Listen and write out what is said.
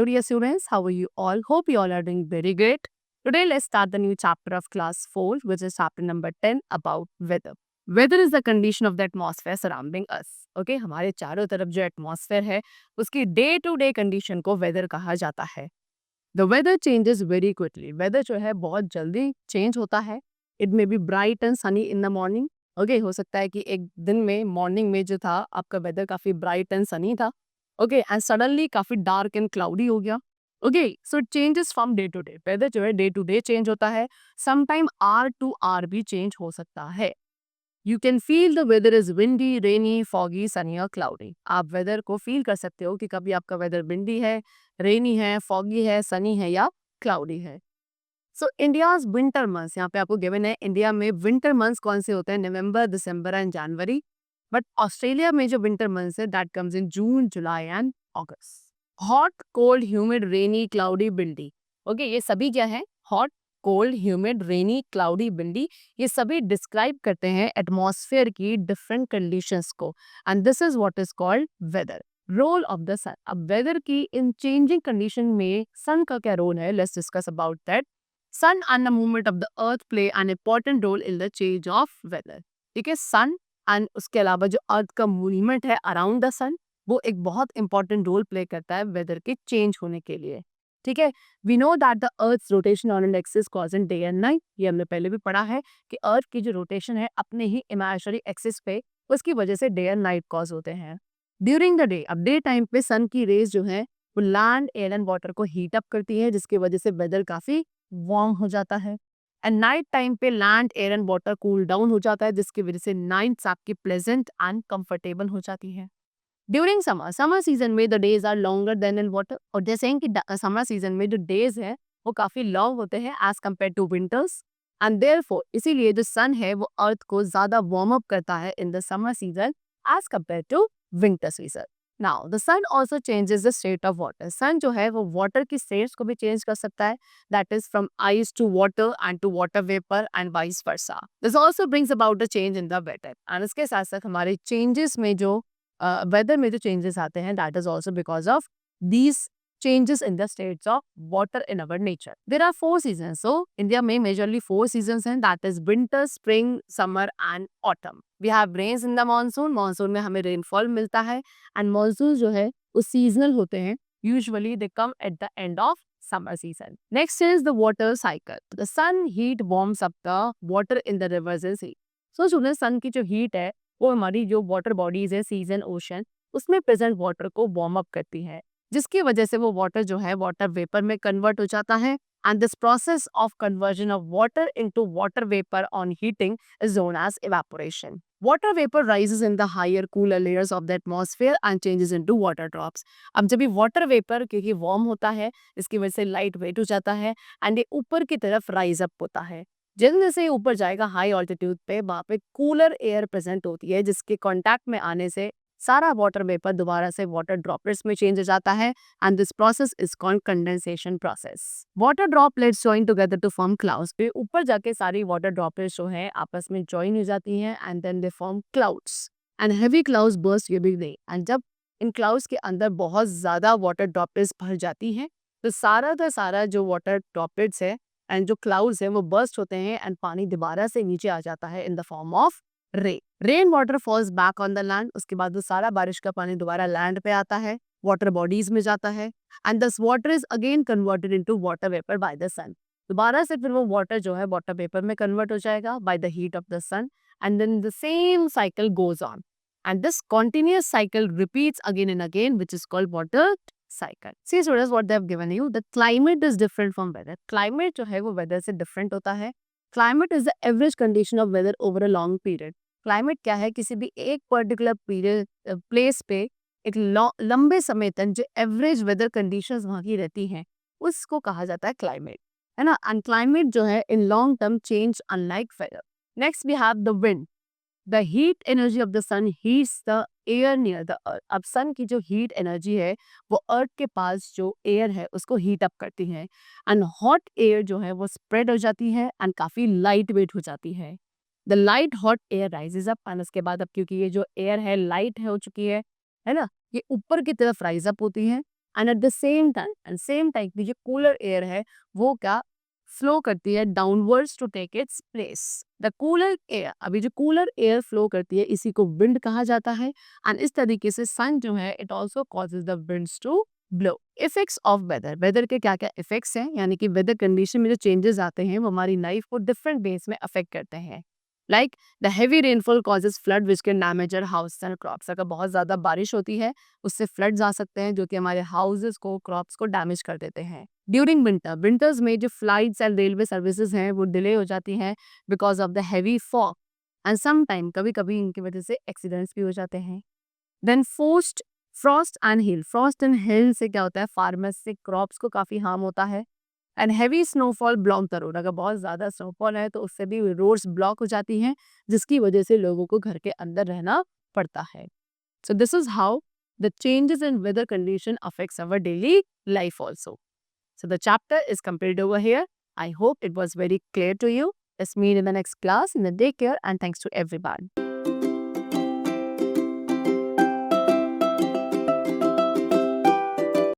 dear students. How are you all? Hope you all are doing very great. Today, let's start the new chapter of class 4, which is chapter number 10 about weather. Weather is the condition of the atmosphere surrounding us. Okay, हमारे चारों तरफ जो atmosphere है, उसकी day to day condition को weather कहा जाता है. The weather changes very quickly. Weather जो है बहुत जल्दी change होता है. It may be bright and sunny in the morning. Okay, हो सकता है कि एक दिन में morning में जो था आपका weather काफी bright and sunny था. Okay, and suddenly काफी dark and cloudy हो गया. Okay, so it changes from day to day. Weather जो है day to day change होता है. Sometime hour to hour भी change हो सकता है. You can feel the weather is windy, rainy, foggy, sunny or cloudy. आप weather को feel कर सकते हो कि कभी आपका weather windy है, rainy है, foggy है, sunny है या cloudy है. So India's winter months, यहाँ पे आपको given है इंडिया में winter months कौन से होते हैं? November, December and January. But Australia में जो winter months है that comes in June, July and August. Hot, cold, humid, rainy, cloudy, windy. Okay, ये सभी क्या है? Hot, cold, humid, rainy, cloudy, windy. ये सभी डिस्क्राइब करते हैं एटमॉस्फेयर की डिफरेंट कंडीशंस को. And this is what is called weather. Role of the sun. अब वेदर की इन चेंजिंग कंडीशन में सन का क्या रोल है? Let's discuss about that. Sun and the movement of the earth play an important role in the change of weather. ठीक है, सन and उसके अलावा जो अर्थ का मूवमेंट है अराउंड द सन, वो एक बहुत इंपॉर्टेंट रोल प्ले करता है वेदर के चेंज होने के लिए. ठीक है, we know that the earth's rotation on an axis causes day and night. ये हमने पहले भी पढ़ा है कि अर्थ की जो रोटेशन है अपने ही इमेजिनरी एक्सिस पे, उसकी वजह से डे एंड नाइट कॉज होते हैं. ड्यूरिंग द डे, अब डे टाइम पे सन की रेज जो है वो लैंड, एयर एंड वाटर को हीट अप करती है, जिसकी वजह से वेदर काफी वार्म हो जाता है. एंड नाइट टाइम पे land, air and water cool down हो जाता है, जिसकी वजह से नाइट्स आपकी प्लेजेंट एंड कंफर्टेबल हो जाती है. ड्यूरिंग समर सीजन में the days are longer than in water. और जैसे हैं कि समर सीजन में जो डेज है वो काफी लॉन्ग होते हैं as compare to winters. And therefore इसीलिए जो सन है वो अर्थ को ज्यादा वार्म अप करता है in the summer season as compare to winter season. Now the sun also changes the state of water. Sun जो है वो वाटर की स्टेट्स को भी चेंज कर सकता है. That is from ice to water and to water vapour and vice versa. This also brings about the change in the weather. And इसके साथ साथ हमारे चेंजेस में जो वेदर में जो चेंजेस आते हैं, that is also because of these changes in the states of water in our nature. There are 4 seasons. So India में majorly 4 seasons हैं, that is winter, spring, summer and autumn. We have rains in the monsoon. Monsoon में हमें rainfall मिलता है and monsoon जो है वो seasonal होते हैं. Usually they come at the end of summer season. Next is the water cycle. The sun heat warms up the water in the rivers and sea. So students, sun की जो heat है वो हमारी जो water bodies है, season, ocean, उसमें present water को warm up करती है, जिसकी वजह से वो वाटर जो है वाटर वेपर में कन्वर्ट हो जाता है. And this process of conversion of water into water vapour on heating is known as evaporation. Water vapour rises in the higher cooler layers of the atmosphere and changes into water drops. अब जब ये water vapour क्योंकि warm होता है, इसकी वजह से light weight हो जाता है एंड ये ऊपर की तरफ राइज अप होता है. जैसे ही ऊपर जाएगा हाई ऑल्टीट्यूड पे, वहाँ पे कूलर एयर प्रेजेंट होती है, जिसके कांटेक्ट में आने से सारा वाटर वेपर दोबारा से वाटर ड्रॉपलेट्स में चेंज हो जाता है. And this process is called condensation process. Water droplets join together to form clouds. पे ऊपर जाके सारी वाटर ड्रॉपलेट्स जो है आपस में जॉइन हो जाती हैं and then they form clouds. And heavy clouds burst every day. And जब इन क्लाउड्स के अंदर बहुत ज्यादा वाटर ड्रॉपलेट्स भर जाती हैं, तो सारा का सारा जो वाटर ड्रॉपलेट्स है एंड जो क्लाउड्स है वो बर्स्ट होते हैं एंड पानी दोबारा से नीचे आ जाता है in the form of rain water falls back on the land. उसके बाद वो सारा बारिश का पानी दोबारा लैंड पे आता है, वाटर बॉडीज में जाता है and this water is again converted into water vapour by the sun. दोबारा से फिर वो वाटर जो है वाटर वेपर में कन्वर्ट हो जाएगा by the heat of the sun and then the same cycle goes on and this continuous cycle repeats again and again which is called water cycle. See students, what they have given you, the climate is different from weather. Climate जो है वो weather से different होता है. Climate is the average condition of weather over a long period. Climate क्या है? किसी भी एक particular period place पे एक लंबे समय तक जो average weather conditions वहाँ की रहती हैं, उसको कहा जाता है climate, है ना. And climate जो है in long term change unlike weather. Next we have the wind. The heat energy of the sun heats the air near the earth. अब सन की जो हीट एनर्जी है वो अर्थ के पास जो एयर है उसको हीट अप करती है एंड हॉट एयर जो है वो स्प्रेड हो जाती है एंड काफी लाइट वेट हो जाती है. The light hot air rises up. And उसके बाद अब क्योंकि ये जो एयर है लाइट है हो चुकी है ना, ये ऊपर की तरफ राइज अप होती है and at the same time जो कूलर एयर है वो क्या फ्लो करती है downwards to take its place. The cooler air, अभी जो कूलर एयर फ्लो करती है इसी को विंड कहा जाता है। एंड इस तरीके से सन जो है it also causes the winds to blow. Effects of weather, weather के क्या क्या इफेक्ट्स हैं, यानी कि वेदर कंडीशन में जो चेंजेस आते हैं वो हमारी लाइफ को डिफरेंट वेज में अफेक्ट करते हैं। Like the heavy rainfall causes flood which can damage our house and crops. अगर बहुत ज़्यादा बारिश होती है उससे फ्लड्स आ सकते हैं जो कि हमारे हाउसेस को, क्रॉप्स को डैमेज कर देते हैं। ड्यूरिंग विंटर, विंटर्स में जो फ्लाइट्स एंड रेलवे सर्विसेज हैं वो डिले हो जाती हैं because of the heavy fog and some time कभी कभी इनकी वजह से एक्सीडेंट्स भी हो जाते हैं। Then frost frost and hail, frost and hail से क्या होता है, फार्मर्स से क्रॉप्स को काफ़ी हार्म होता है। And heavy snowfall block the road, अगर बहुत ज़्यादा स्नोफॉल है तो उससे भी रोड्स ब्लॉक हो जाती हैं जिसकी वजह से लोगों को घर के अंदर रहना पड़ता है। So this is how the changes in weather condition affects our daily life also. So the chapter is completed over here. I hope it was very clear to you. Let's meet in the next class. And then take care and thanks to everyone.